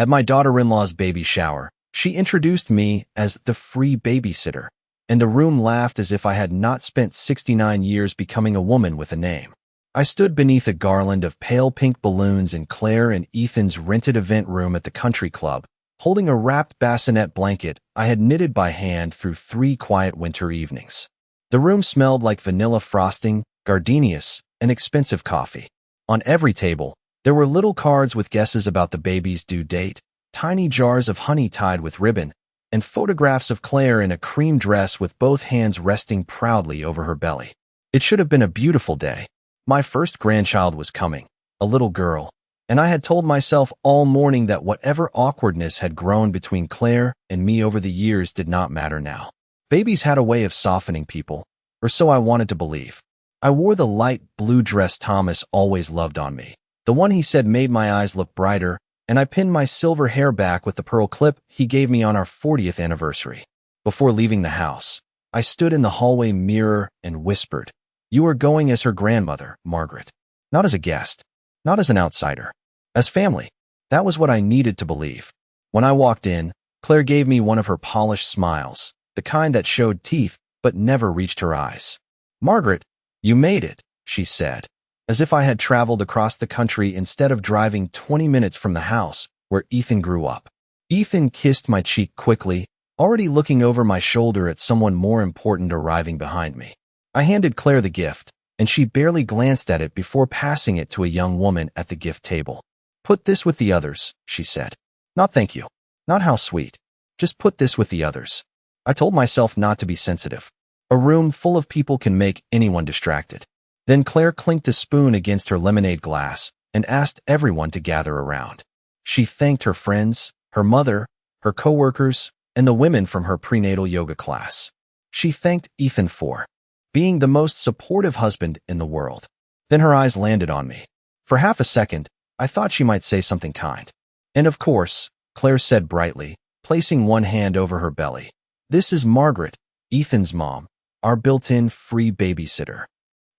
At my daughter-in-law's baby shower, she introduced me as the free babysitter, and the room laughed as if I had not spent 69 years becoming a woman with a name. I stood beneath a garland of pale pink balloons in Claire and Ethan's rented event room at the country club, holding a wrapped bassinet blanket I had knitted by hand through 3 quiet winter evenings. The room smelled like vanilla frosting, gardenias, and expensive coffee. On every table, there were little cards with guesses about the baby's due date, tiny jars of honey tied with ribbon, and photographs of Claire in a cream dress with both hands resting proudly over her belly. It should have been a beautiful day. My first grandchild was coming, a little girl, and I had told myself all morning that whatever awkwardness had grown between Claire and me over the years did not matter now. Babies had a way of softening people, or so I wanted to believe. I wore the light blue dress Thomas always loved on me, the one he said made my eyes look brighter, and I pinned my silver hair back with the pearl clip he gave me on our 40th anniversary. Before leaving the house, I stood in the hallway mirror and whispered, "You are going as her grandmother, Margaret. Not as a guest, not as an outsider. As family." That was what I needed to believe. When I walked in, Claire gave me one of her polished smiles, the kind that showed teeth but never reached her eyes. "Margaret, you made it," she said, as if I had traveled across the country instead of driving 20 minutes from the house where Ethan grew up. Ethan kissed my cheek quickly, already looking over my shoulder at someone more important arriving behind me. I handed Claire the gift, and she barely glanced at it before passing it to a young woman at the gift table. "Put this with the others," she said. "Not thank you. Not how sweet. Just put this with the others." I told myself not to be sensitive. A room full of people can make anyone distracted. Then Claire clinked a spoon against her lemonade glass and asked everyone to gather around. She thanked her friends, her mother, her coworkers, and the women from her prenatal yoga class. She thanked Ethan for being the most supportive husband in the world. Then her eyes landed on me. For half a second, I thought she might say something kind. "And of course," Claire said brightly, placing one hand over her belly, "this is Margaret, Ethan's mom, our built-in free babysitter."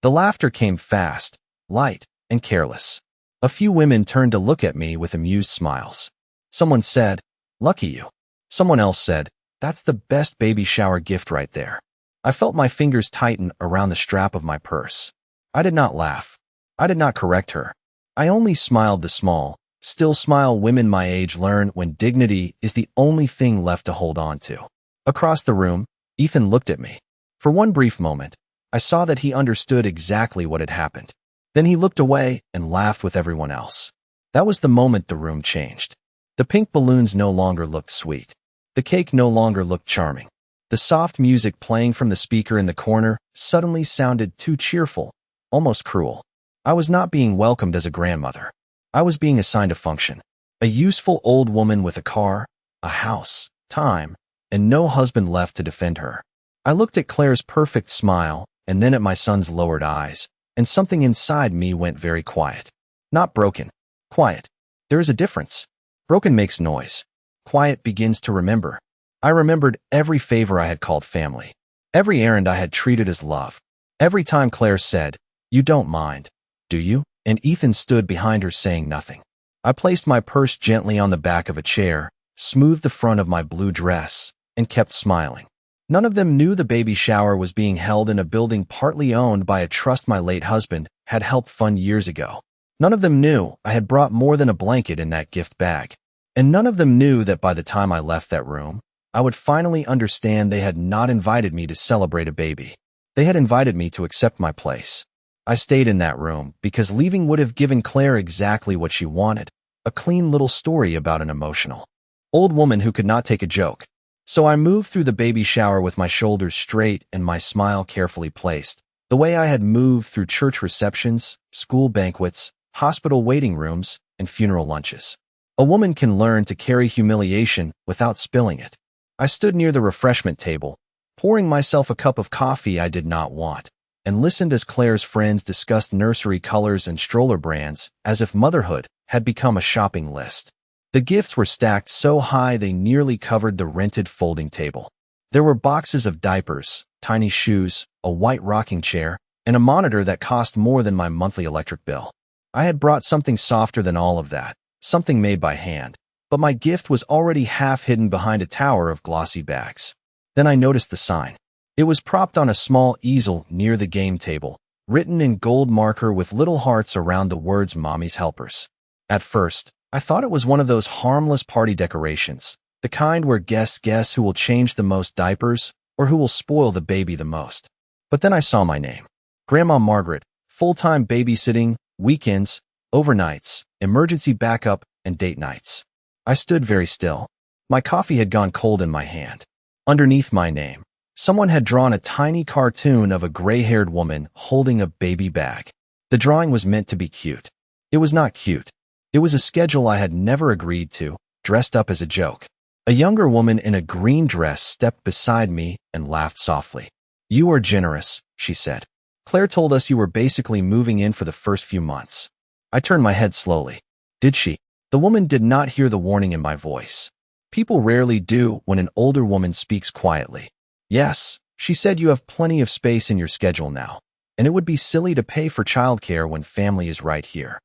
The laughter came fast, light, and careless. A few women turned to look at me with amused smiles. Someone said, "Lucky you." Someone else said, "That's the best baby shower gift right there." I felt my fingers tighten around the strap of my purse. I did not laugh. I did not correct her. I only smiled the small, still smile women my age learn when dignity is the only thing left to hold on to. Across the room, Ethan looked at me. For one brief moment, I saw that he understood exactly what had happened. Then he looked away and laughed with everyone else. That was the moment the room changed. The pink balloons no longer looked sweet. The cake no longer looked charming. The soft music playing from the speaker in the corner suddenly sounded too cheerful, almost cruel. I was not being welcomed as a grandmother. I was being assigned a function. A useful old woman with a car, a house, time, and no husband left to defend her. I looked at Claire's perfect smile and then at my son's lowered eyes, and something inside me went very quiet. Not broken. Quiet. There is a difference. Broken makes noise. Quiet begins to remember. I remembered every favor I had called family. Every errand I had treated as love. Every time Claire said, "You don't mind, do you?" and Ethan stood behind her saying nothing. I placed my purse gently on the back of a chair, smoothed the front of my blue dress, and kept smiling. None of them knew the baby shower was being held in a building partly owned by a trust my late husband had helped fund years ago. None of them knew I had brought more than a blanket in that gift bag. And none of them knew that by the time I left that room, I would finally understand they had not invited me to celebrate a baby. They had invited me to accept my place. I stayed in that room because leaving would have given Claire exactly what she wanted, a clean little story about an emotional old woman who could not take a joke. So I moved through the baby shower with my shoulders straight and my smile carefully placed, the way I had moved through church receptions, school banquets, hospital waiting rooms, and funeral lunches. A woman can learn to carry humiliation without spilling it. I stood near the refreshment table, pouring myself a cup of coffee I did not want, and listened as Claire's friends discussed nursery colors and stroller brands as if motherhood had become a shopping list. The gifts were stacked so high they nearly covered the rented folding table. There were boxes of diapers, tiny shoes, a white rocking chair, and a monitor that cost more than my monthly electric bill. I had brought something softer than all of that, something made by hand, but my gift was already half hidden behind a tower of glossy bags. Then I noticed the sign. It was propped on a small easel near the game table, written in gold marker with little hearts around the words Mommy's Helpers. At first, I thought it was one of those harmless party decorations, the kind where guests guess who will change the most diapers or who will spoil the baby the most. But then I saw my name. Grandma Margaret, full-time babysitting, weekends, overnights, emergency backup, and date nights. I stood very still. My coffee had gone cold in my hand. Underneath my name, someone had drawn a tiny cartoon of a gray-haired woman holding a baby bag. The drawing was meant to be cute. It was not cute. It was a schedule I had never agreed to, dressed up as a joke. A younger woman in a green dress stepped beside me and laughed softly. "You are generous," she said. "Claire told us you were basically moving in for the first few months." I turned my head slowly. Did she? The woman did not hear the warning in my voice. People rarely do when an older woman speaks quietly. "Yes," she said, "you have plenty of space in your schedule now, and it would be silly to pay for childcare when family is right here."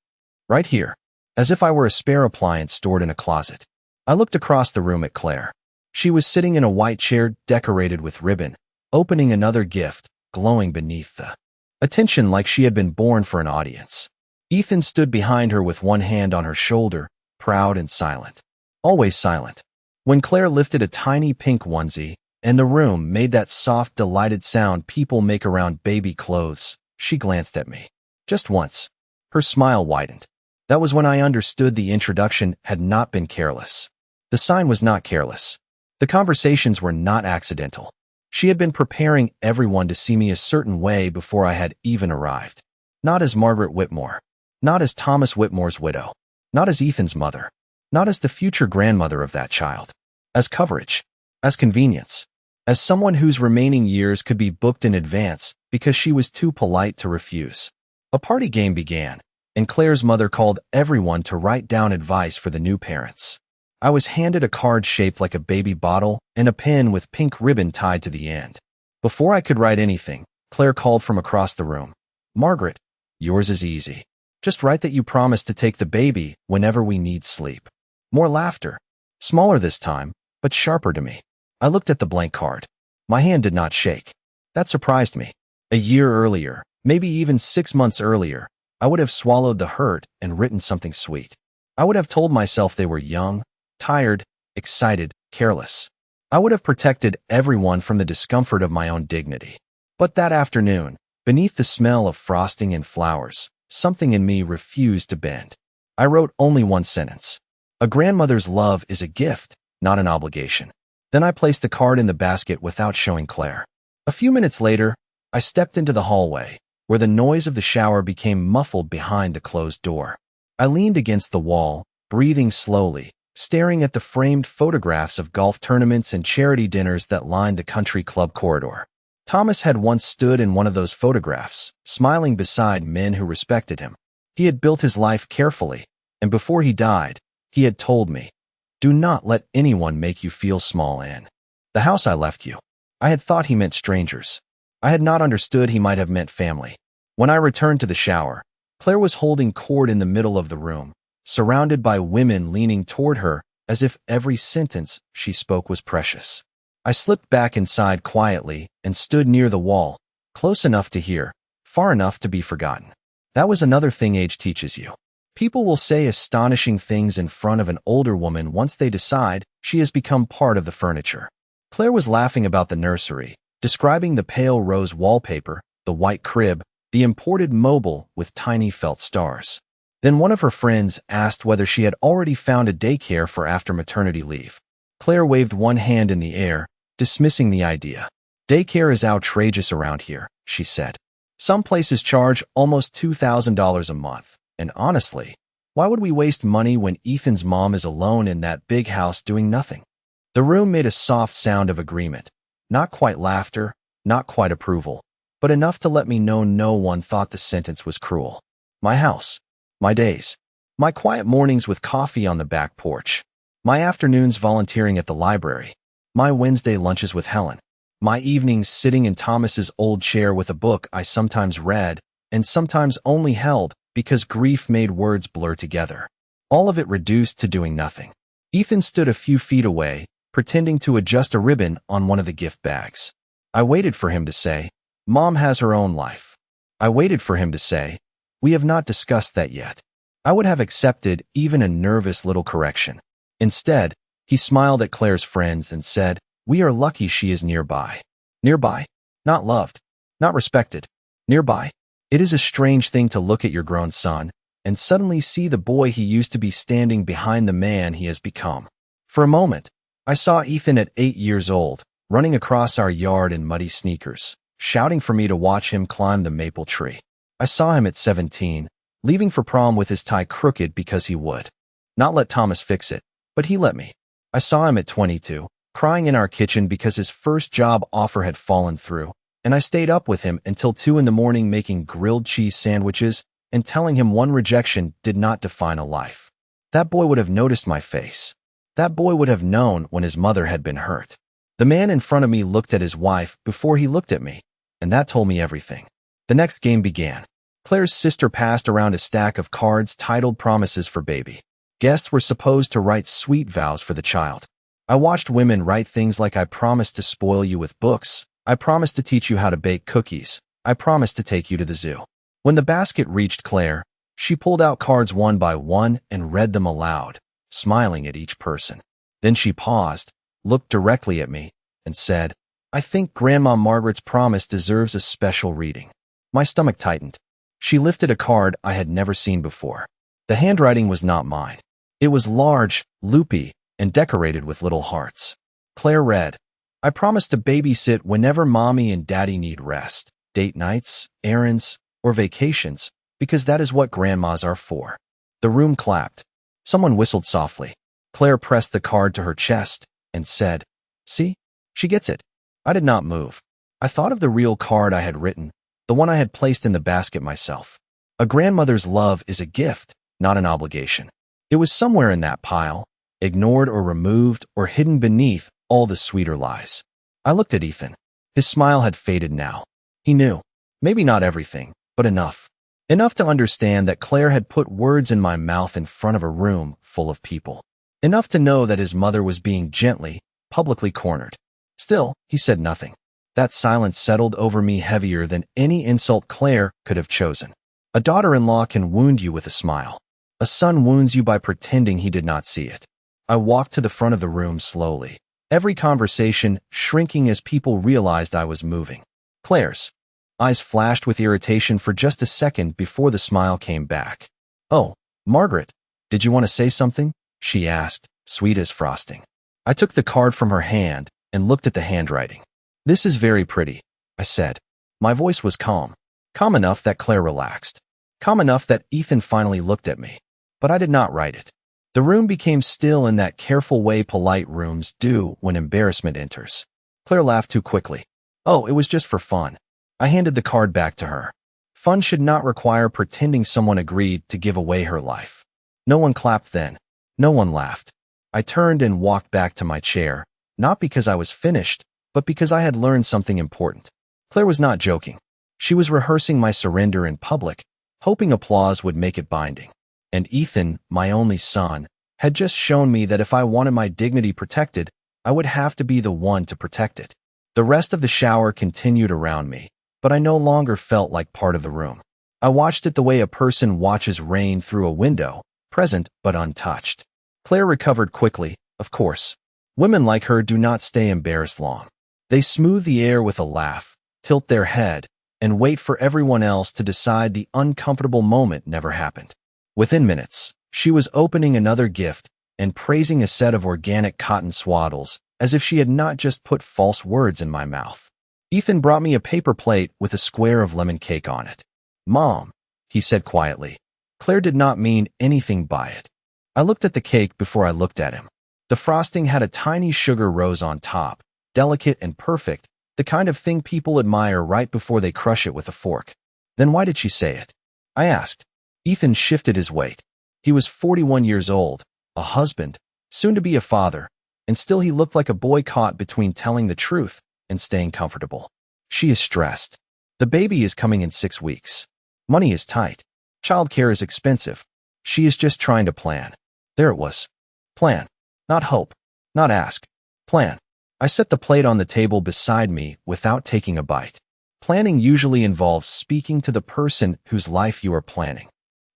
Right here. As if I were a spare appliance stored in a closet. I looked across the room at Claire. She was sitting in a white chair decorated with ribbon, opening another gift, glowing beneath the attention like she had been born for an audience. Ethan stood behind her with one hand on her shoulder, proud and silent. Always silent. When Claire lifted a tiny pink onesie, and the room made that soft, delighted sound people make around baby clothes, she glanced at me. Just once. Her smile widened. That was when I understood the introduction had not been careless. The sign was not careless. The conversations were not accidental. She had been preparing everyone to see me a certain way before I had even arrived. Not as Margaret Whitmore. Not as Thomas Whitmore's widow. Not as Ethan's mother. Not as the future grandmother of that child. As coverage. As convenience. As someone whose remaining years could be booked in advance because she was too polite to refuse. A party game began, and Claire's mother called everyone to write down advice for the new parents. I was handed a card shaped like a baby bottle and a pen with pink ribbon tied to the end. Before I could write anything, Claire called from across the room. "Margaret, yours is easy. Just write that you promise to take the baby whenever we need sleep." More laughter. Smaller this time, but sharper to me. I looked at the blank card. My hand did not shake. That surprised me. A year earlier, maybe even 6 months earlier, I would have swallowed the hurt and written something sweet. I would have told myself they were young, tired, excited, careless. I would have protected everyone from the discomfort of my own dignity. But that afternoon, beneath the smell of frosting and flowers, something in me refused to bend. I wrote only one sentence. A grandmother's love is a gift, not an obligation. Then I placed the card in the basket without showing Claire. A few minutes later, I stepped into the hallway, where the noise of the shower became muffled behind the closed door. I leaned against the wall, breathing slowly, staring at the framed photographs of golf tournaments and charity dinners that lined the country club corridor. Thomas had once stood in one of those photographs, smiling beside men who respected him. He had built his life carefully, and before he died, he had told me, "Do not let anyone make you feel small in the house I left you." I had thought he meant strangers. I had not understood he might have meant family. When I returned to the shower, Claire was holding cord in the middle of the room, surrounded by women leaning toward her as if every sentence she spoke was precious. I slipped back inside quietly and stood near the wall, close enough to hear, far enough to be forgotten. That was another thing age teaches you. People will say astonishing things in front of an older woman once they decide she has become part of the furniture. Claire was laughing about the nursery, describing the pale rose wallpaper, the white crib, the imported mobile with tiny felt stars. Then one of her friends asked whether she had already found a daycare for after maternity leave. Claire waved one hand in the air, dismissing the idea. "Daycare is outrageous around here," she said. "Some places charge almost $2,000 a month, and honestly, why would we waste money when Ethan's mom is alone in that big house doing nothing?" The room made a soft sound of agreement. Not quite laughter, not quite approval, but enough to let me know no one thought the sentence was cruel. My house. My days. My quiet mornings with coffee on the back porch. My afternoons volunteering at the library. My Wednesday lunches with Helen. My evenings sitting in Thomas's old chair with a book I sometimes read and sometimes only held because grief made words blur together. All of it reduced to doing nothing. Ethan stood a few feet away, pretending to adjust a ribbon on one of the gift bags. I waited for him to say, "Mom has her own life." I waited for him to say, "We have not discussed that yet." I would have accepted even a nervous little correction. Instead, he smiled at Claire's friends and said, "We are lucky she is nearby." Nearby? Not loved. Not respected. Nearby. It is a strange thing to look at your grown son and suddenly see the boy he used to be standing behind the man he has become. For a moment, I saw Ethan at 8 years old, running across our yard in muddy sneakers, shouting for me to watch him climb the maple tree. I saw him at 17, leaving for prom with his tie crooked because he would not let Thomas fix it, but he let me. I saw him at 22, crying in our kitchen because his first job offer had fallen through, and I stayed up with him until 2 in the morning making grilled cheese sandwiches and telling him one rejection did not define a life. That boy would have noticed my face. That boy would have known when his mother had been hurt. The man in front of me looked at his wife before he looked at me, and that told me everything. The next game began. Claire's sister passed around a stack of cards titled Promises for Baby. Guests were supposed to write sweet vows for the child. I watched women write things like, "I promise to spoil you with books. I promise to teach you how to bake cookies. I promise to take you to the zoo." When the basket reached Claire, she pulled out cards one by one and read them aloud, smiling at each person. Then she paused, looked directly at me, and said, "I think Grandma Margaret's promise deserves a special reading." My stomach tightened. She lifted a card I had never seen before. The handwriting was not mine. It was large, loopy, and decorated with little hearts. Claire read, "I promise to babysit whenever Mommy and Daddy need rest, date nights, errands, or vacations, because that is what grandmas are for." The room clapped. Someone whistled softly. Claire pressed the card to her chest and said, "See? She gets it." I did not move. I thought of the real card I had written, the one I had placed in the basket myself. A grandmother's love is a gift, not an obligation. It was somewhere in that pile, ignored or removed or hidden beneath all the sweeter lies. I looked at Ethan. His smile had faded now. He knew. Maybe not everything, but enough. Enough to understand that Claire had put words in my mouth in front of a room full of people. Enough to know that his mother was being gently, publicly cornered. Still, he said nothing. That silence settled over me heavier than any insult Claire could have chosen. A daughter-in-law can wound you with a smile. A son wounds you by pretending he did not see it. I walked to the front of the room slowly, every conversation shrinking as people realized I was moving. Claire's eyes flashed with irritation for just a second before the smile came back. "Oh, Margaret, did you want to say something?" she asked, sweet as frosting. I took the card from her hand and looked at the handwriting. "This is very pretty," I said. My voice was calm enough that Claire relaxed, calm enough that Ethan finally looked at me. But I did not write it. The room became still in that careful way polite rooms do when embarrassment enters. Claire laughed too quickly. "Oh, it was just for fun." I handed the card back to her. Fun should not require pretending someone agreed to give away her life. No one clapped then. No one laughed. I turned and walked back to my chair, not because I was finished, but because I had learned something important. Claire was not joking. She was rehearsing my surrender in public, hoping applause would make it binding. And Ethan, my only son, had just shown me that if I wanted my dignity protected, I would have to be the one to protect it. The rest of the shower continued around me, but I no longer felt like part of the room. I watched it the way a person watches rain through a window, present but untouched. Claire recovered quickly, of course. Women like her do not stay embarrassed long. They smooth the air with a laugh, tilt their head, and wait for everyone else to decide the uncomfortable moment never happened. Within minutes, she was opening another gift and praising a set of organic cotton swaddles as if she had not just put false words in my mouth. Ethan brought me a paper plate with a square of lemon cake on it. "Mom," he said quietly. Claire did not mean anything by it. I looked at the cake before I looked at him. The frosting had a tiny sugar rose on top, delicate and perfect, the kind of thing people admire right before they crush it with a fork. "Then why did she say it?" I asked. Ethan shifted his weight. He was 41 years old, a husband, soon to be a father, and still he looked like a boy caught between telling the truth and staying comfortable. "She is stressed. The baby is coming in 6 weeks. Money is tight. Childcare is expensive. She is just trying to plan." There it was. Plan. Not hope. Not ask. Plan. I set the plate on the table beside me without taking a bite. Planning usually involves speaking to the person whose life you are planning.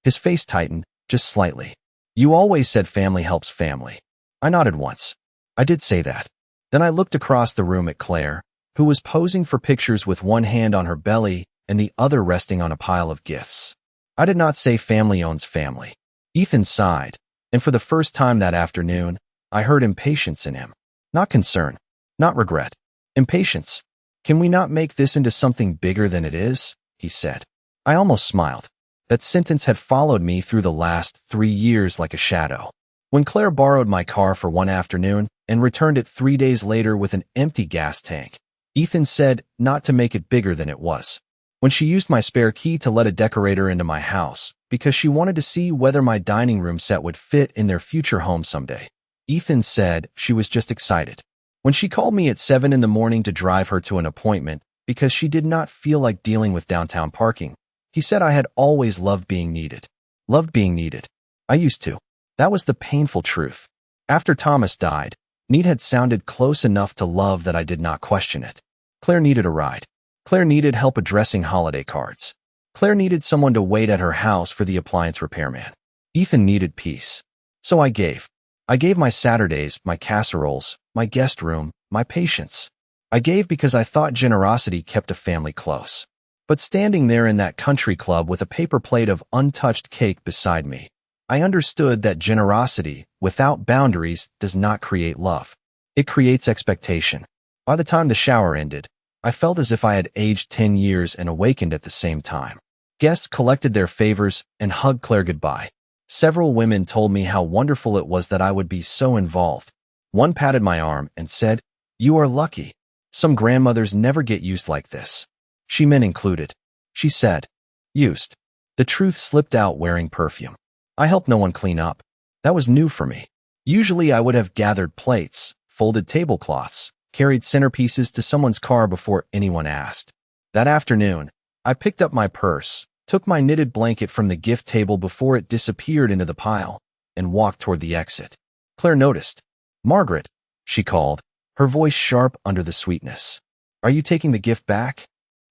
His face tightened, just slightly. You always said family helps family. I nodded once. I did say that. Then I looked across the room at Claire, who was posing for pictures with one hand on her belly and the other resting on a pile of gifts. I did not say family owns family. Ethan sighed, and for the first time that afternoon, I heard impatience in him. Not concern, not regret. Impatience. Can we not make this into something bigger than it is? He said. I almost smiled. That sentence had followed me through the last 3 years like a shadow. When Claire borrowed my car for one afternoon and returned it 3 days later with an empty gas tank, Ethan said not to make it bigger than it was. When she used my spare key to let a decorator into my house because she wanted to see whether my dining room set would fit in their future home someday, Ethan said she was just excited. When she called me at 7 in the morning to drive her to an appointment because she did not feel like dealing with downtown parking, he said I had always loved being needed. Loved being needed. I used to. That was the painful truth. After Thomas died, need had sounded close enough to love that I did not question it. Claire needed a ride. Claire needed help addressing holiday cards. Claire needed someone to wait at her house for the appliance repairman. Ethan needed peace. So I gave. I gave my Saturdays, my casseroles, my guest room, my patience. I gave because I thought generosity kept a family close. But standing there in that country club with a paper plate of untouched cake beside me, I understood that generosity, without boundaries, does not create love. It creates expectation. By the time the shower ended, I felt as if I had aged 10 years and awakened at the same time. Guests collected their favors and hugged Claire goodbye. Several women told me how wonderful it was that I would be so involved. One patted my arm and said, "You are lucky. Some grandmothers never get used like this." She men included. She said, "Used." The truth slipped out wearing perfume. I helped no one clean up. That was new for me. Usually I would have gathered plates, folded tablecloths, carried centerpieces to someone's car before anyone asked. That afternoon, I picked up my purse, took my knitted blanket from the gift table before it disappeared into the pile, and walked toward the exit. Claire noticed. "Margaret," she called, her voice sharp under the sweetness. "Are you taking the gift back?"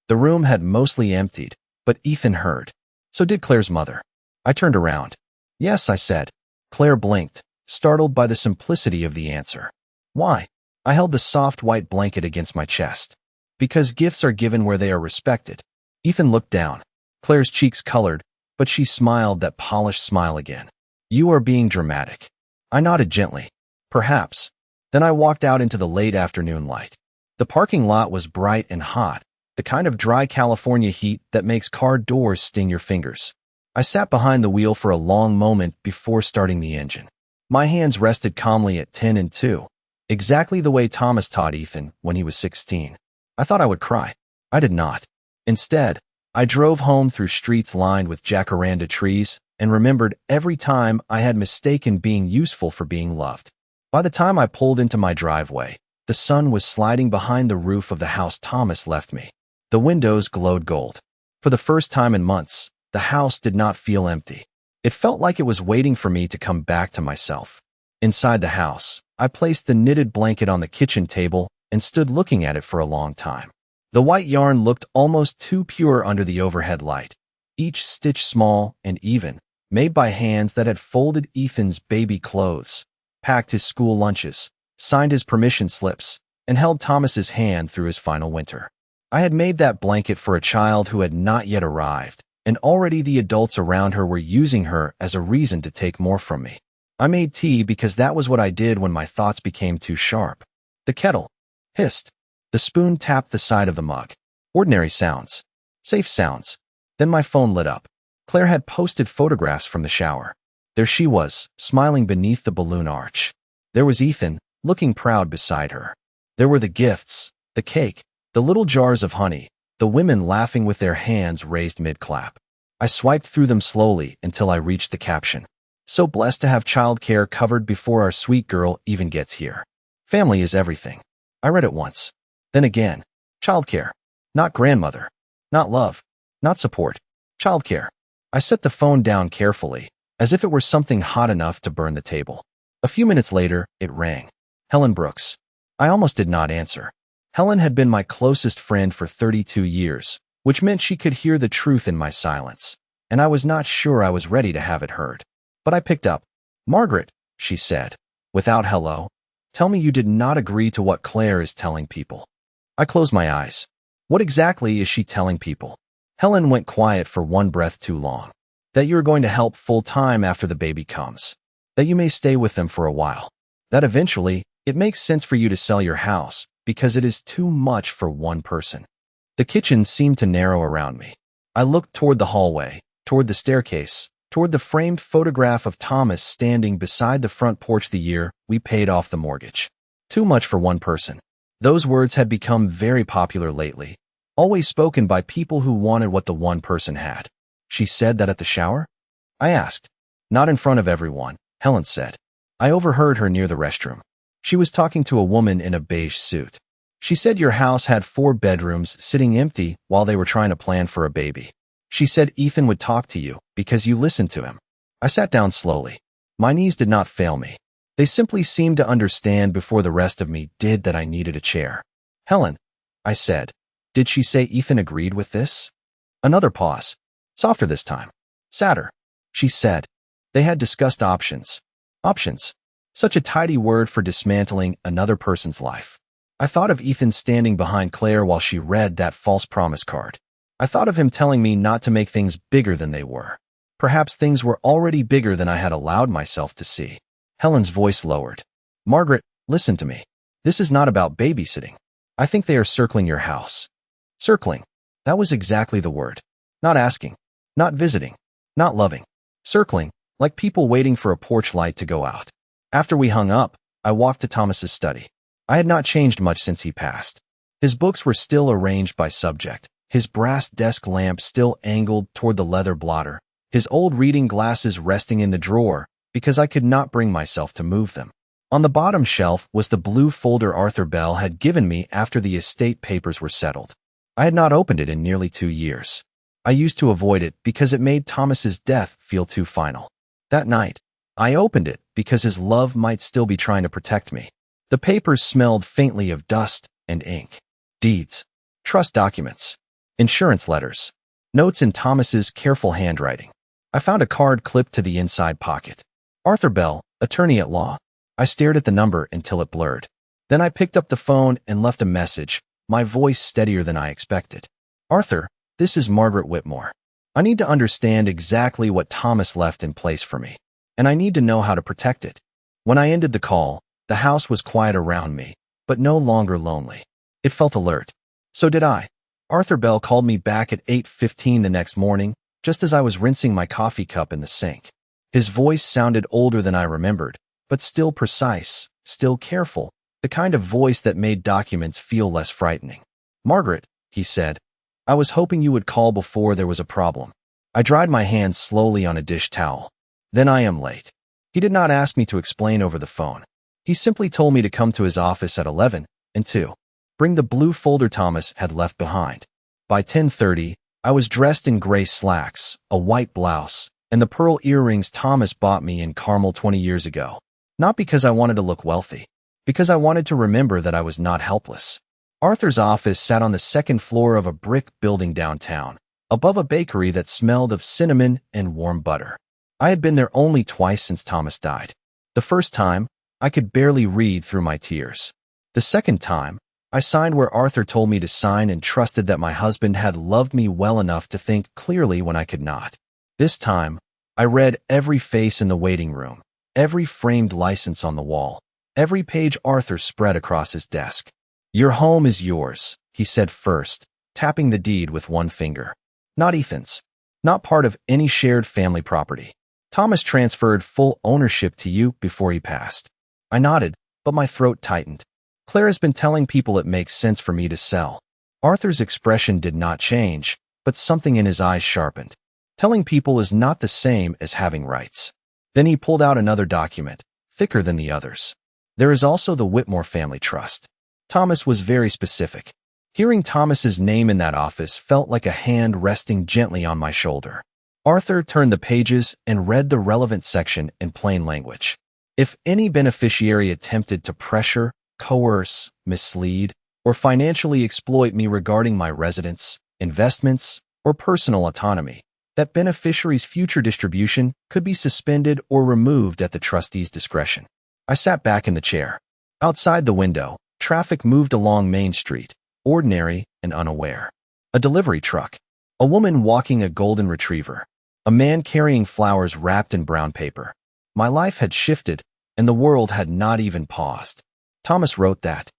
The room had mostly emptied, but Ethan heard. So did Claire's mother. I turned around. "Yes," I said. Claire blinked, startled by the simplicity of the answer. "Why?" I held the soft white blanket against my chest. "Because gifts are given where they are respected." Ethan looked down. Claire's cheeks colored, but she smiled that polished smile again. "You are being dramatic." I nodded gently. "Perhaps." Then I walked out into the late afternoon light. The parking lot was bright and hot, the kind of dry California heat that makes car doors sting your fingers. I sat behind the wheel for a long moment before starting the engine. My hands rested calmly at 10 and 2, exactly the way Thomas taught Ethan when he was 16. I thought I would cry. I did not. Instead, I drove home through streets lined with jacaranda trees and remembered every time I had mistaken being useful for being loved. By the time I pulled into my driveway, the sun was sliding behind the roof of the house Thomas left me. The windows glowed gold. For the first time in months, the house did not feel empty. It felt like it was waiting for me to come back to myself. Inside the house, I placed the knitted blanket on the kitchen table and stood looking at it for a long time. The white yarn looked almost too pure under the overhead light, each stitch small and even, made by hands that had folded Ethan's baby clothes, packed his school lunches, signed his permission slips, and held Thomas's hand through his final winter. I had made that blanket for a child who had not yet arrived, and already the adults around her were using her as a reason to take more from me. I made tea because that was what I did when my thoughts became too sharp. The kettle hissed. The spoon tapped the side of the mug. Ordinary sounds. Safe sounds. Then my phone lit up. Claire had posted photographs from the shower. There she was, smiling beneath the balloon arch. There was Ethan, looking proud beside her. There were the gifts, the cake, the little jars of honey, the women laughing with their hands raised mid-clap. I swiped through them slowly until I reached the caption. "So blessed to have childcare covered before our sweet girl even gets here. Family is everything." I read it once. Then again. Childcare. Not grandmother. Not love. Not support. Childcare. I set the phone down carefully, as if it were something hot enough to burn the table. A few minutes later, it rang. Helen Brooks. I almost did not answer. Helen had been my closest friend for 32 years, which meant she could hear the truth in my silence, and I was not sure I was ready to have it heard. But I picked up. Margaret, she said, without hello, tell me you did not agree to what Claire is telling people. I closed my eyes. What exactly is she telling people? Helen went quiet for one breath too long. That you are going to help full-time after the baby comes. That you may stay with them for a while. That eventually, it makes sense for you to sell your house because it is too much for one person. The kitchen seemed to narrow around me. I looked toward the hallway, toward the staircase, toward the framed photograph of Thomas standing beside the front porch the year we paid off the mortgage. Too much for one person. Those words had become very popular lately, always spoken by people who wanted what the one person had. She said that at the shower? I asked. Not in front of everyone, Helen said. I overheard her near the restroom. She was talking to a woman in a beige suit. She said your house had 4 bedrooms sitting empty while they were trying to plan for a baby. She said Ethan would talk to you because you listened to him. I sat down slowly. My knees did not fail me. They simply seemed to understand before the rest of me did that I needed a chair. Helen, I said, did she say Ethan agreed with this? Another pause. Softer this time. Sadder. She said. They had discussed options. Options. Such a tidy word for dismantling another person's life. I thought of Ethan standing behind Claire while she read that false promise card. I thought of him telling me not to make things bigger than they were. Perhaps things were already bigger than I had allowed myself to see. Helen's voice lowered. Margaret, listen to me. This is not about babysitting. I think they are circling your house. Circling. That was exactly the word. Not asking. Not visiting. Not loving. Circling, like people waiting for a porch light to go out. After we hung up, I walked to Thomas's study. I had not changed much since he passed. His books were still arranged by subject, his brass desk lamp still angled toward the leather blotter, his old reading glasses resting in the drawer because I could not bring myself to move them. On the bottom shelf was the blue folder Arthur Bell had given me after the estate papers were settled. I had not opened it in nearly 2 years. I used to avoid it because it made Thomas's death feel too final. That night, I opened it because his love might still be trying to protect me. The papers smelled faintly of dust and ink. Deeds, trust documents, insurance letters, notes in Thomas's careful handwriting. I found a card clipped to the inside pocket. Arthur Bell, attorney at law. I stared at the number until it blurred. Then I picked up the phone and left a message, my voice steadier than I expected. Arthur, this is Margaret Whitmore. I need to understand exactly what Thomas left in place for me, and I need to know how to protect it. When I ended the call, the house was quiet around me, but no longer lonely. It felt alert. So did I. Arthur Bell called me back at 8:15 the next morning, just as I was rinsing my coffee cup in the sink. His voice sounded older than I remembered, but still precise, still careful, the kind of voice that made documents feel less frightening. Margaret, he said, I was hoping you would call before there was a problem. I dried my hands slowly on a dish towel. Then I am late. He did not ask me to explain over the phone. He simply told me to come to his office at 11 and to bring the blue folder Thomas had left behind. By 10:30, I was dressed in gray slacks, a white blouse, and the pearl earrings Thomas bought me in Carmel 20 years ago. Not because I wanted to look wealthy, because I wanted to remember that I was not helpless. Arthur's office sat on the second floor of a brick building downtown, above a bakery that smelled of cinnamon and warm butter. I had been there only twice since Thomas died. The first time, I could barely read through my tears. The second time, I signed where Arthur told me to sign and trusted that my husband had loved me well enough to think clearly when I could not. This time, I read every face in the waiting room, every framed license on the wall, every page Arthur spread across his desk. Your home is yours, he said first, tapping the deed with one finger. Not Ethan's. Not part of any shared family property. Thomas transferred full ownership to you before he passed. I nodded, but my throat tightened. Claire has been telling people it makes sense for me to sell. Arthur's expression did not change, but something in his eyes sharpened. Telling people is not the same as having rights. Then he pulled out another document, thicker than the others. There is also the Whitmore Family Trust. Thomas was very specific. Hearing Thomas's name in that office felt like a hand resting gently on my shoulder. Arthur turned the pages and read the relevant section in plain language. If any beneficiary attempted to pressure, coerce, mislead, or financially exploit me regarding my residence, investments, or personal autonomy, that beneficiary's future distribution could be suspended or removed at the trustee's discretion. I sat back in the chair. Outside the window, traffic moved along Main Street, ordinary and unaware. A delivery truck, a woman walking a golden retriever, a man carrying flowers wrapped in brown paper. My life had shifted, and the world had not even paused. Thomas wrote that.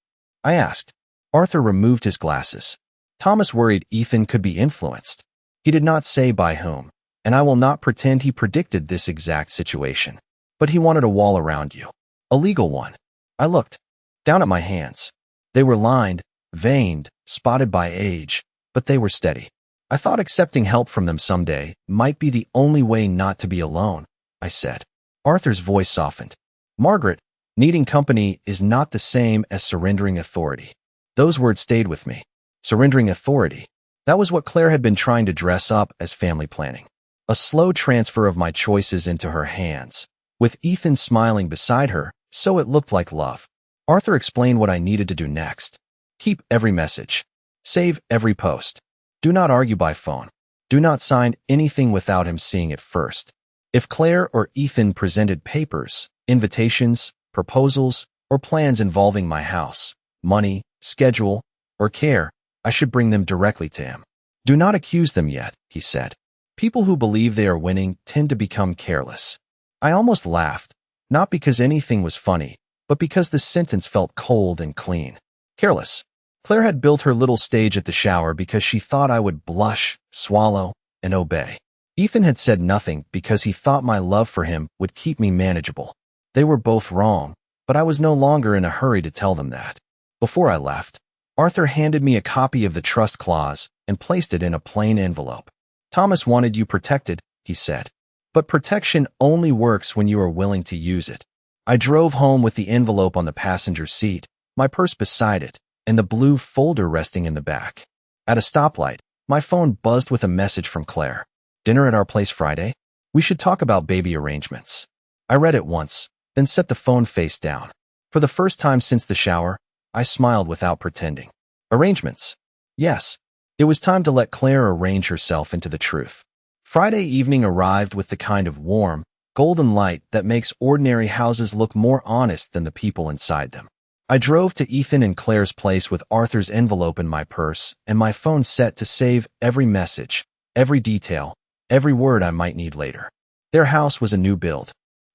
I asked. Arthur removed his glasses. Thomas worried Ethan could be influenced. He did not say by whom, and I will not pretend he predicted this exact situation. But he wanted a wall around you. A legal one. I looked down at my hands. They were lined, veined, spotted by age, but they were steady. I thought accepting help from them someday might be the only way not to be alone, I said. Arthur's voice softened. Margaret, needing company is not the same as surrendering authority. Those words stayed with me. Surrendering authority. That was what Claire had been trying to dress up as family planning. A slow transfer of my choices into her hands, with Ethan smiling beside her, so it looked like love. Arthur explained what I needed to do next. Keep every message. Save every post. Do not argue by phone. Do not sign anything without him seeing it first. If Claire or Ethan presented papers, invitations, proposals, or plans involving my house, money, schedule, or care, I should bring them directly to him. Do not accuse them yet, he said. People who believe they are winning tend to become careless. I almost laughed, not because anything was funny, but because the sentence felt cold and clean. Careless. Claire had built her little stage at the shower because she thought I would blush, swallow, and obey. Ethan had said nothing because he thought my love for him would keep me manageable. They were both wrong, but I was no longer in a hurry to tell them that. Before I left, Arthur handed me a copy of the trust clause and placed it in a plain envelope. Thomas wanted you protected, he said. But protection only works when you are willing to use it. I drove home with the envelope on the passenger seat, my purse beside it, and the blue folder resting in the back. At a stoplight, my phone buzzed with a message from Claire. Dinner at our place Friday? We should talk about baby arrangements. I read it once, then set the phone face down. For the first time since the shower, I smiled without pretending. Arrangements? Yes. It was time to let Claire arrange herself into the truth. Friday evening arrived with the kind of warm, golden light that makes ordinary houses look more honest than the people inside them. I drove to Ethan and Claire's place with Arthur's envelope in my purse and my phone set to save every message, every detail, every word I might need later. Their house was a new build.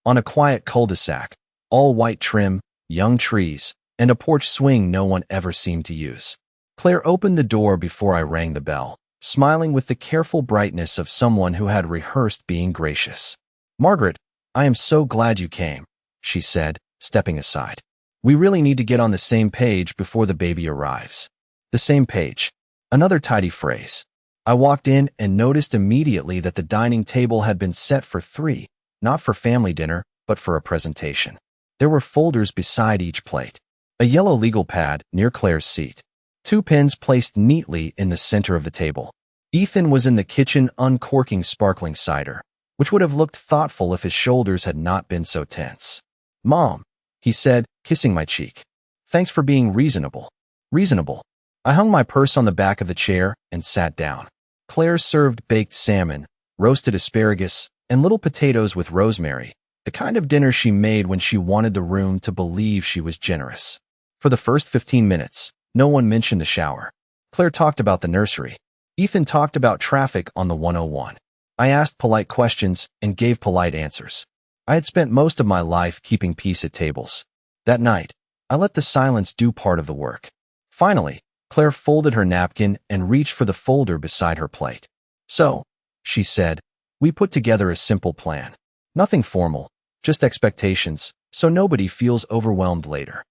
On a quiet cul-de-sac, all white trim, young trees, and a porch swing no one ever seemed to use. Claire opened the door before I rang the bell, smiling with the careful brightness of someone who had rehearsed being gracious. Margaret, I am so glad you came, she said, stepping aside. We really need to get on the same page before the baby arrives. The same page. Another tidy phrase. I walked in and noticed immediately that the dining table had been set for three, not for family dinner, but for a presentation. There were folders beside each plate. A yellow legal pad near Claire's seat. 2 pens placed neatly in the center of the table. Ethan was in the kitchen uncorking sparkling cider, which would have looked thoughtful if his shoulders had not been so tense. Mom, he said, kissing my cheek. Thanks for being reasonable. Reasonable. I hung my purse on the back of the chair and sat down. Claire served baked salmon, roasted asparagus, and little potatoes with rosemary, the kind of dinner she made when she wanted the room to believe she was generous. For the first 15 minutes, no one mentioned the shower. Claire talked about the nursery. Ethan talked about traffic on the 101. I asked polite questions and gave polite answers. I had spent most of my life keeping peace at tables. That night, I let the silence do part of the work. Finally, Claire folded her napkin and reached for the folder beside her plate. So, she said, we put together a simple plan. Nothing formal, just expectations, so nobody feels overwhelmed later.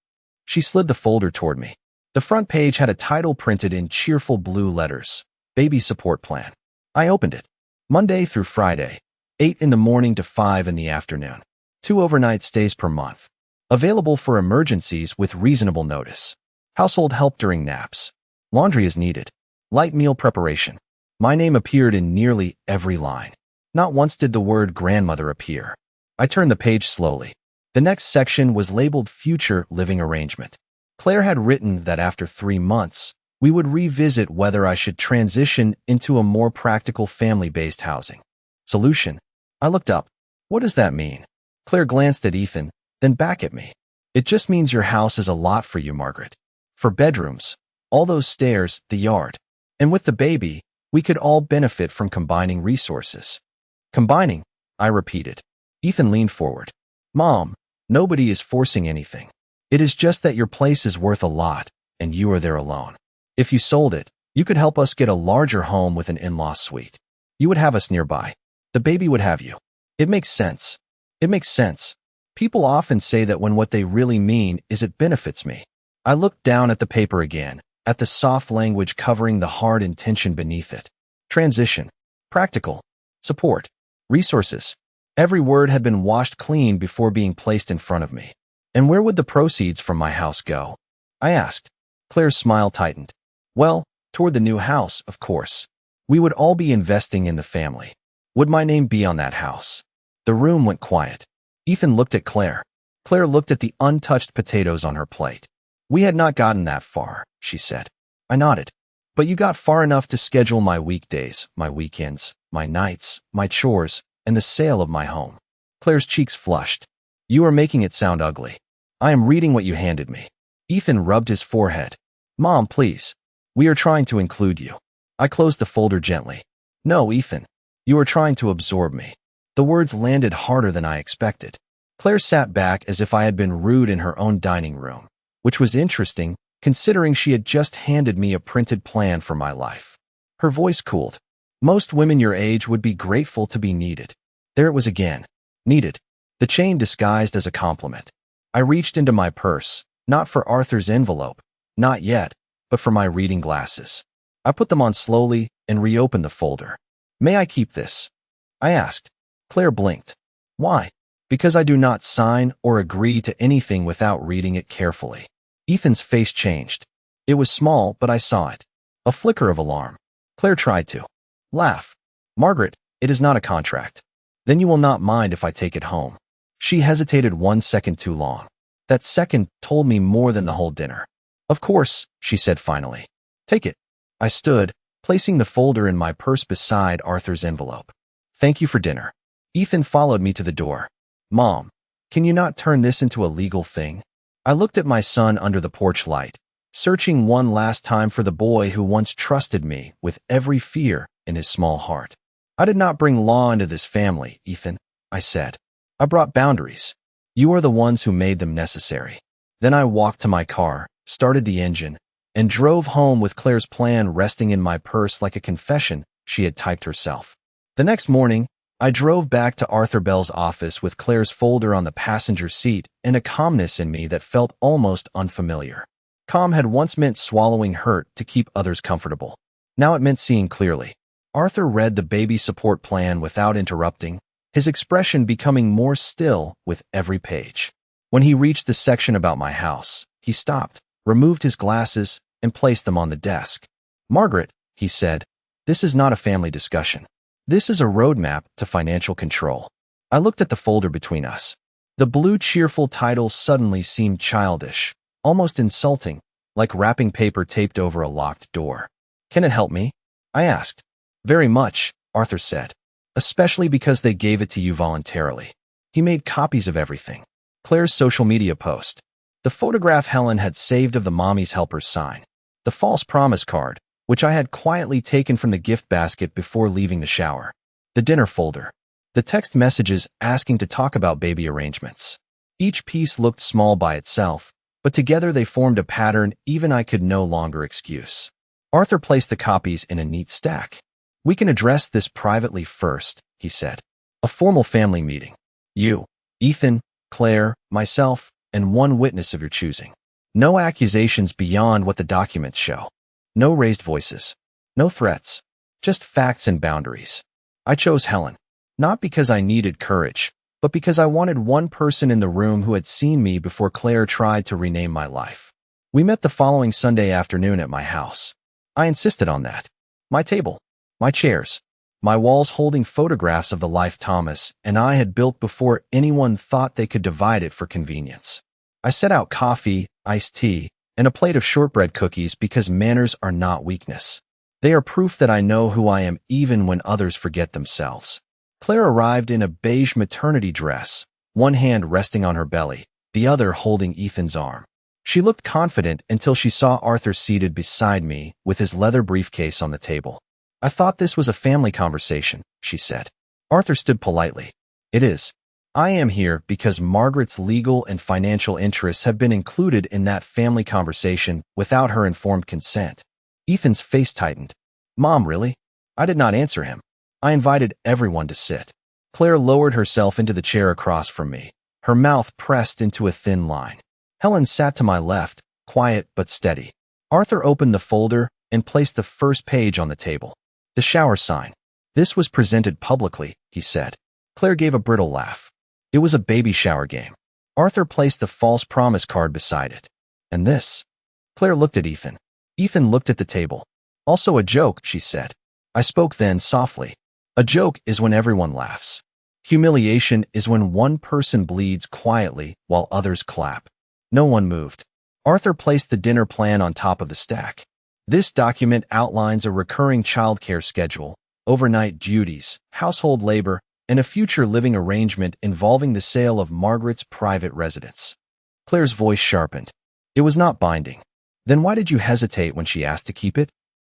She slid the folder toward me. The front page had a title printed in cheerful blue letters, Baby Support Plan. I opened it. Monday through Friday, 8 in the morning to 5 in the afternoon. 2 overnight stays per month. Available for emergencies with reasonable notice. Household help during naps. Laundry is needed. Light meal preparation. My name appeared in nearly every line. Not once did the word grandmother appear. I turned the page slowly. The next section was labeled Future Living Arrangement. Claire had written that after 3 months, we would revisit whether I should transition into a more practical family-based housing. Solution. I looked up. What does that mean? Claire glanced at Ethan, then back at me. It just means your house is a lot for you, Margaret. For bedrooms, all those stairs, the yard. And with the baby, we could all benefit from combining resources. Combining, I repeated. Ethan leaned forward. Mom, nobody is forcing anything. It is just that your place is worth a lot, and you are there alone. If you sold it, you could help us get a larger home with an in-law suite. You would have us nearby. The baby would have you. It makes sense. It makes sense. People often say that when what they really mean is it benefits me. I looked down at the paper again, at the soft language covering the hard intention beneath it. Transition. Practical. Support. Resources. Every word had been washed clean before being placed in front of me. And where would the proceeds from my house go? I asked. Claire's smile tightened. Well, toward the new house, of course. We would all be investing in the family. Would my name be on that house? The room went quiet. Ethan looked at Claire. Claire looked at the untouched potatoes on her plate. We had not gotten that far, she said. I nodded. But you got far enough to schedule my weekdays, my weekends, my nights, my chores, and the sale of my home. Claire's cheeks flushed. You are making it sound ugly. I am reading what you handed me. Ethan rubbed his forehead. Mom, please. We are trying to include you. I closed the folder gently. No, Ethan. You are trying to absorb me. The words landed harder than I expected. Claire sat back as if I had been rude in her own dining room, which was interesting, considering she had just handed me a printed plan for my life. Her voice cooled. Most women your age would be grateful to be needed. There it was again. Needed. The chain disguised as a compliment. I reached into my purse, not for Arthur's envelope, not yet, but for my reading glasses. I put them on slowly and reopened the folder. May I keep this? I asked. Claire blinked. Why? Because I do not sign or agree to anything without reading it carefully. Ethan's face changed. It was small, but I saw it. A flicker of alarm. Claire tried to laugh. Margaret, it is not a contract. Then you will not mind if I take it home. She hesitated 1 second too long. That second told me more than the whole dinner. Of course, she said finally. Take it. I stood, placing the folder in my purse beside Arthur's envelope. Thank you for dinner. Ethan followed me to the door. Mom, can you not turn this into a legal thing? I looked at my son under the porch light, searching one last time for the boy who once trusted me with every fear in his small heart. I did not bring law into this family, Ethan, I said. I brought boundaries. You are the ones who made them necessary. Then I walked to my car, started the engine, and drove home with Claire's plan resting in my purse like a confession she had typed herself. The next morning, I drove back to Arthur Bell's office with Claire's folder on the passenger seat and a calmness in me that felt almost unfamiliar. Calm had once meant swallowing hurt to keep others comfortable. Now it meant seeing clearly. Arthur read the baby support plan without interrupting, his expression becoming more still with every page. When he reached the section about my house, he stopped, removed his glasses, and placed them on the desk. Margaret, he said, this is not a family discussion. This is a roadmap to financial control. I looked at the folder between us. The blue cheerful titles suddenly seemed childish, almost insulting, like wrapping paper taped over a locked door. Can it help me? I asked. Very much, Arthur said. Especially because they gave it to you voluntarily. He made copies of everything. Claire's social media post. The photograph Helen had saved of the Mommy's Helpers sign. The false promise card, which I had quietly taken from the gift basket before leaving the shower. The dinner folder. The text messages asking to talk about baby arrangements. Each piece looked small by itself, but together they formed a pattern even I could no longer excuse. Arthur placed the copies in a neat stack. We can address this privately first, he said. A formal family meeting. You, Ethan, Claire, myself, and one witness of your choosing. No accusations beyond what the documents show. No raised voices. No threats. Just facts and boundaries. I chose Helen. Not because I needed courage, but because I wanted one person in the room who had seen me before Claire tried to rename my life. We met the following Sunday afternoon at my house. I insisted on that. My table. My chairs. my walls holding photographs of the life Thomas and I had built before anyone thought they could divide it for convenience. I set out coffee, iced tea, and a plate of shortbread cookies because manners are not weakness. They are proof that I know who I am even when others forget themselves. Claire arrived in a beige maternity dress, one hand resting on her belly, the other holding Ethan's arm. She looked confident until she saw Arthur seated beside me with his leather briefcase on the table. "I thought this was a family conversation," she said. Arthur stood politely. "It is. I am here because Margaret's legal and financial interests have been included in that family conversation without her informed consent." Ethan's face tightened. "Mom, really?" I did not answer him. I invited everyone to sit. Claire lowered herself into the chair across from me, her mouth pressed into a thin line. Helen sat to my left, quiet but steady. Arthur opened the folder and placed the first page on the table. "The shower sign. This was presented publicly," he said. Claire gave a brittle laugh. "It was a baby shower game." Arthur placed the false promise card beside it. "And this?" Claire looked at Ethan. Ethan looked at the table. "Also a joke," she said. I spoke then softly. "A joke is when everyone laughs. Humiliation is when one person bleeds quietly while others clap." No one moved. Arthur placed the dinner plan on top of the stack. "This document outlines a recurring childcare schedule, overnight duties, household labor, and a future living arrangement involving the sale of Margaret's private residence." Claire's voice sharpened. "It was not binding." "Then why did you hesitate when she asked to keep it?"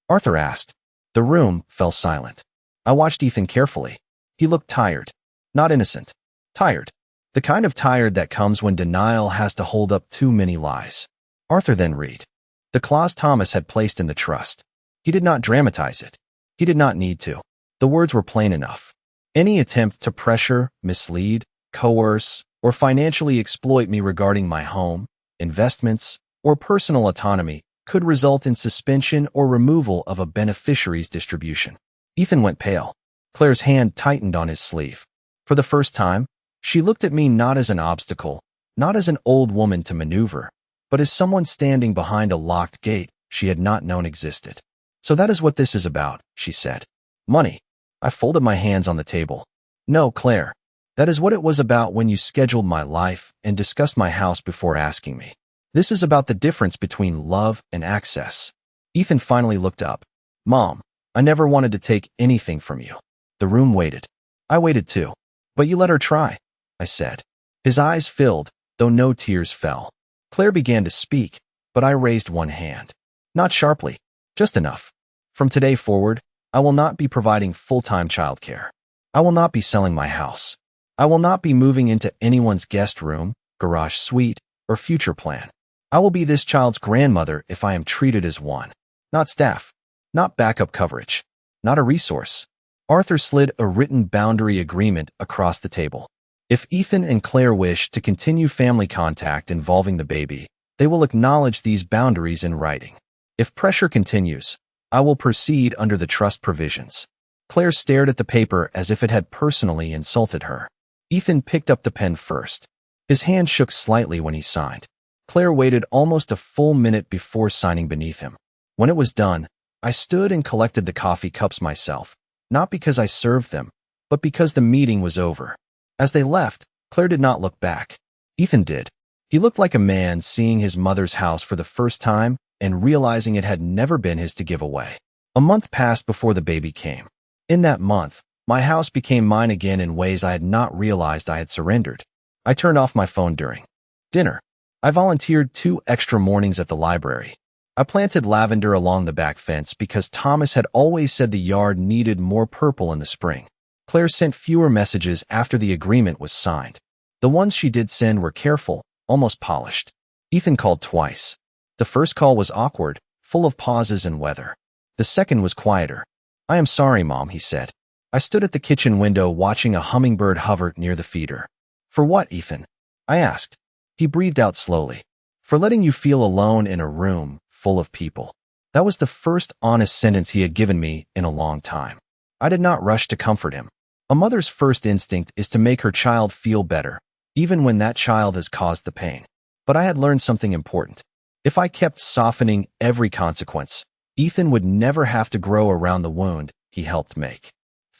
Arthur asked. The room fell silent. I watched Ethan carefully. He looked tired. Not innocent. Tired. The kind of tired that comes when denial has to hold up too many lies. Arthur then read. The clause Thomas had placed in the trust. He did not dramatize it. He did not need to. The words were plain enough. Any attempt to pressure, mislead, coerce, or financially exploit me regarding my home, investments, or personal autonomy could result in suspension or removal of a beneficiary's distribution. Ethan went pale. Claire's hand tightened on his sleeve. For the first time, she looked at me not as an obstacle, not as an old woman to maneuver, but as someone standing behind a locked gate she had not known existed. "So that is what this is about," she said. "Money." I folded my hands on the table. "No, Claire. That is what it was about when you scheduled my life and discussed my house before asking me. This is about the difference between love and access." Ethan finally looked up. "Mom, I never wanted to take anything from you." The room waited. I waited too. "But you let her try," I said. His eyes filled, though no tears fell. Claire began to speak, but I raised one hand. Not sharply, just enough. "From today forward, I will not be providing full-time childcare. I will not be selling my house. I will not be moving into anyone's guest room, garage suite, or future plan. I will be this child's grandmother if I am treated as one. Not staff. Not backup coverage. Not a resource." Arthur slid a written boundary agreement across the table. "If Ethan and Claire wish to continue family contact involving the baby, they will acknowledge these boundaries in writing. If pressure continues, I will proceed under the trust provisions." Claire stared at the paper as if it had personally insulted her. Ethan picked up the pen first. His hand shook slightly when he signed. Claire waited almost a full minute before signing beneath him. When it was done, I stood and collected the coffee cups myself, not because I served them, but because the meeting was over. As they left, Claire did not look back. Ethan did. He looked like a man seeing his mother's house for the first time and realizing it had never been his to give away. A month passed before the baby came. In that month, my house became mine again in ways I had not realized I had surrendered. I turned off my phone during dinner. I volunteered 2 extra mornings at the library. I planted lavender along the back fence because Thomas had always said the yard needed more purple in the spring. Claire sent fewer messages after the agreement was signed. The ones she did send were careful, almost polished. Ethan called twice. The first call was awkward, full of pauses and weather. The second was quieter. "I am sorry, Mom," he said. I stood at the kitchen window watching a hummingbird hover near the feeder. "For what, Ethan?" I asked. He breathed out slowly. "For letting you feel alone in a room full of people." That was the first honest sentence he had given me in a long time. I did not rush to comfort him. A mother's first instinct is to make her child feel better, even when that child has caused the pain. But I had learned something important. If I kept softening every consequence, Ethan would never have to grow around the wound he helped make.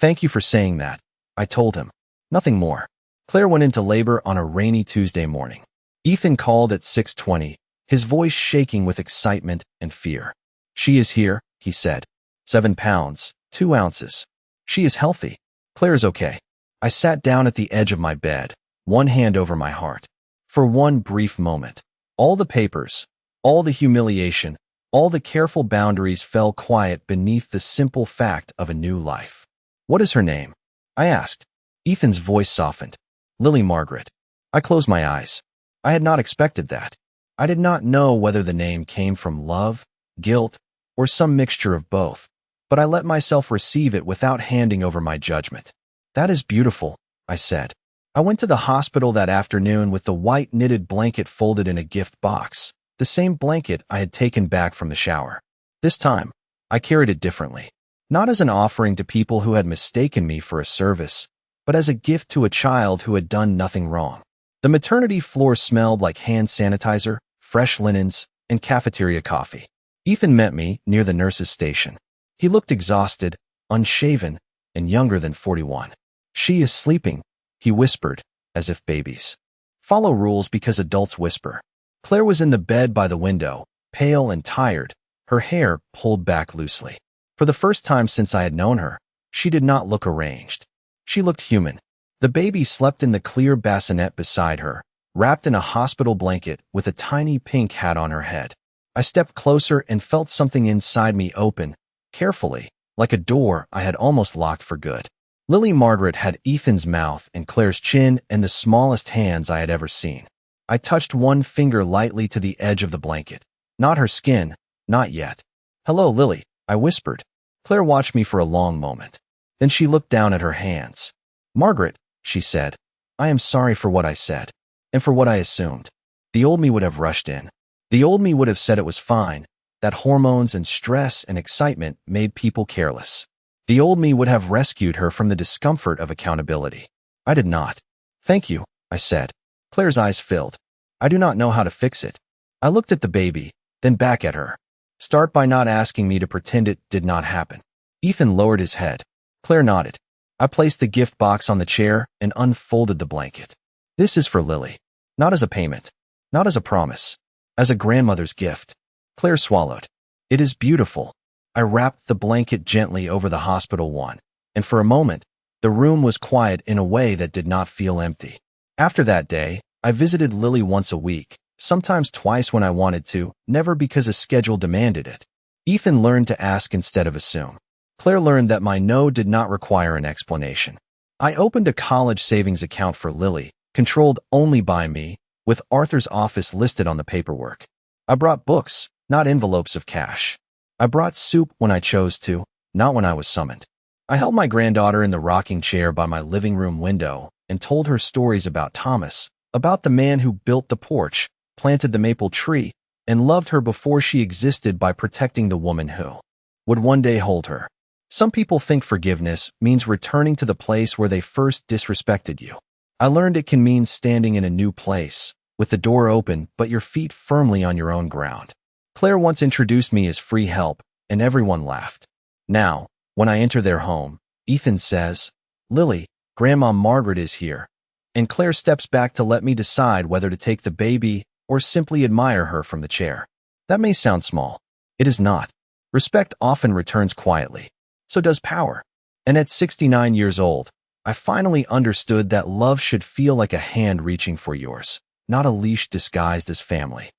Thank you for saying that, I told him. Nothing more. Claire went into labor on a rainy Tuesday morning. Ethan called at 6:20, his voice shaking with excitement and fear. She is here, he said. 7 pounds, 2 ounces. She is healthy. Claire's okay. I sat down at the edge of my bed, one hand over my heart. For one brief moment, all the papers, all the humiliation, all the careful boundaries fell quiet beneath the simple fact of a new life. What is her name? I asked. Ethan's voice softened. Lily Margaret. I closed my eyes. I had not expected that. I did not know whether the name came from love, guilt, or some mixture of both, but I let myself receive it without handing over my judgment. That is beautiful, I said. I went to the hospital that afternoon with the white knitted blanket folded in a gift box, the same blanket I had taken back from the shower. This time, I carried it differently, not as an offering to people who had mistaken me for a service, but as a gift to a child who had done nothing wrong. The maternity floor smelled like hand sanitizer, fresh linens, and cafeteria coffee. Ethan met me near the nurse's station. He looked exhausted, unshaven, and younger than 41. She is sleeping, he whispered, as if babies follow rules because adults whisper. Claire was in the bed by the window, pale and tired, her hair pulled back loosely. For the first time since I had known her, she did not look arranged. She looked human. The baby slept in the clear bassinet beside her, wrapped in a hospital blanket with a tiny pink hat on her head. I stepped closer and felt something inside me open, carefully, like a door I had almost locked for good. Lily Margaret had Ethan's mouth and Claire's chin and the smallest hands I had ever seen. I touched one finger lightly to the edge of the blanket. Not her skin, not yet. Hello, Lily, I whispered. Claire watched me for a long moment. Then she looked down at her hands. Margaret, she said, I am sorry for what I said, and for what I assumed. The old me would have rushed in. The old me would have said it was fine, that hormones and stress and excitement made people careless. The old me would have rescued her from the discomfort of accountability. I did not. Thank you, I said. Claire's eyes filled. I do not know how to fix it. I looked at the baby, then back at her. Start by not asking me to pretend it did not happen. Ethan lowered his head. Claire nodded. I placed the gift box on the chair and unfolded the blanket. This is for Lily. Not as a payment. Not as a promise. As a grandmother's gift. Claire swallowed. It is beautiful. I wrapped the blanket gently over the hospital one, and for a moment, the room was quiet in a way that did not feel empty. After that day, I visited Lily once a week, sometimes twice when I wanted to, never because a schedule demanded it. Ethan learned to ask instead of assume. Claire learned that my no did not require an explanation. I opened a college savings account for Lily, controlled only by me, with Arthur's office listed on the paperwork. I brought books, not envelopes of cash. I brought soup when I chose to, not when I was summoned. I held my granddaughter in the rocking chair by my living room window and told her stories about Thomas, about the man who built the porch, planted the maple tree, and loved her before she existed by protecting the woman who would one day hold her. Some people think forgiveness means returning to the place where they first disrespected you. I learned it can mean standing in a new place, with the door open but your feet firmly on your own ground. Claire once introduced me as free help, and everyone laughed. Now, when I enter their home, Ethan says, Lily, Grandma Margaret is here, and Claire steps back to let me decide whether to take the baby or simply admire her from the chair. That may sound small. It is not. Respect often returns quietly. So does power. And at 69 years old, I finally understood that love should feel like a hand reaching for yours, not a leash disguised as family.